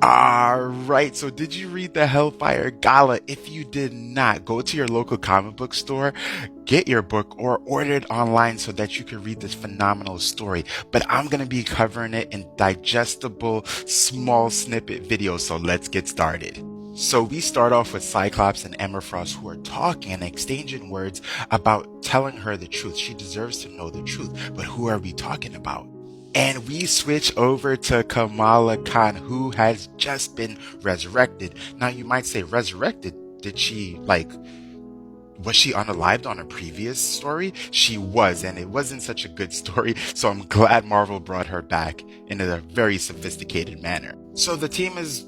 Alright, so did you read the Hellfire Gala? If you did not, go to your local comic book store, get your book, or order it online so that you can read this phenomenal story. But I'm gonna be covering it in digestible, small snippet videos, so let's get started. So we start off with Cyclops and Emma Frost who are talking and exchanging words about telling her the truth. She deserves to know the truth, but who are we talking about? And we switch over to Kamala Khan, who has just been resurrected. Now, you might say, resurrected? Did she, was she unalived on a previous story? She was, and it wasn't such a good story, so I'm glad Marvel brought her back in a very sophisticated manner. So the team is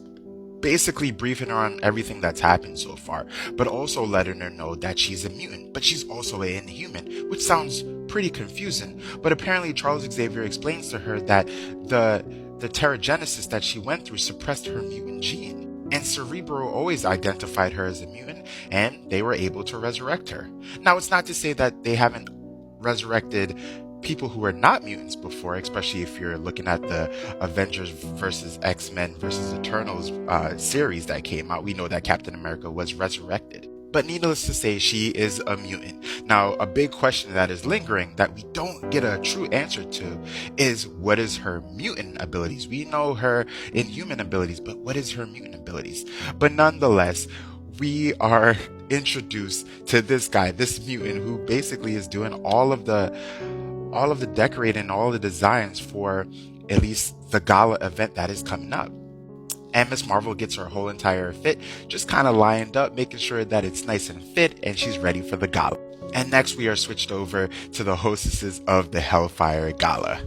basically briefing her on everything that's happened so far, but also letting her know that she's a mutant, but she's also an inhuman, which sounds pretty confusing. But apparently Charles Xavier explains to her that the Terrigenesis that she went through suppressed her mutant gene. And Cerebro always identified her as a mutant, and they were able to resurrect her. Now, it's not to say that they haven't resurrected people who are not mutants before, especially if you're looking at the Avengers versus X-Men versus Eternals series that came out. We know that Captain America was resurrected. But needless to say, she is a mutant. Now, a big question that is lingering that we don't get a true answer to is, what is her mutant abilities? We know her inhuman abilities, but what is her mutant abilities? But nonetheless, we are introduced to this guy, this mutant, who basically is doing all of the decorating, all the designs for at least the gala event that is coming up. And Miss Marvel gets her whole entire fit just kind of lined up, making sure that it's nice and fit and she's ready for the gala. And next we are switched over to the hostesses of the Hellfire Gala.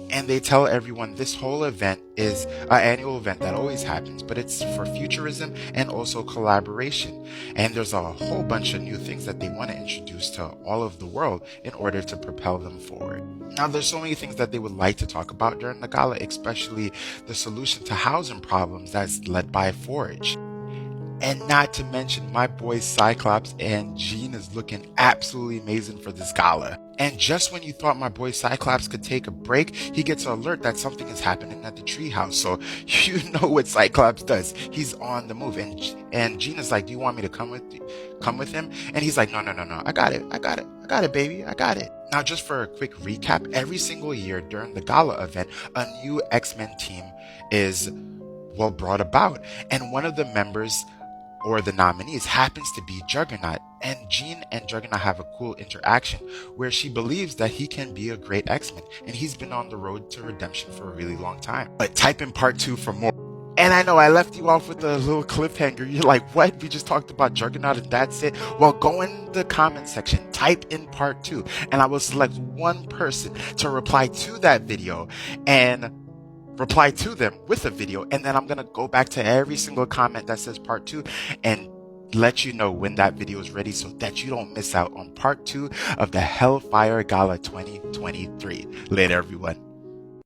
And they tell everyone this whole event is an annual event that always happens, but it's for futurism and also collaboration. And there's a whole bunch of new things that they want to introduce to all of the world in order to propel them forward. Now, there's so many things that they would like to talk about during the gala, especially the solution to housing problems that's led by Forge. And not to mention, my boy Cyclops and Jean is looking absolutely amazing for this gala. And just when you thought my boy Cyclops could take a break, he gets an alert that something is happening at the treehouse. So you know what Cyclops does. He's on the move. And Jean is like, do you want me to come with him? And he's like, no. I got it, baby. I got it. Now, just for a quick recap, every single year during the gala event, a new X-Men team is brought about. And one of the members or the nominees happens to be Juggernaut. And Jean and Juggernaut have a cool interaction where she believes that he can be a great X-Men, and he's been on the road to redemption for a really long time. But type in part 2 for more. And I know I left you off with a little cliffhanger. You're like, what? We just talked about Juggernaut and that's it? Well, go in the comment section, type in part 2, and I will select one person to reply to that video and reply to them with a video, and then I'm going to go back to every single comment that says part 2 and let you know when that video is ready so that you don't miss out on part 2 of the Hellfire Gala 2023. Later, everyone.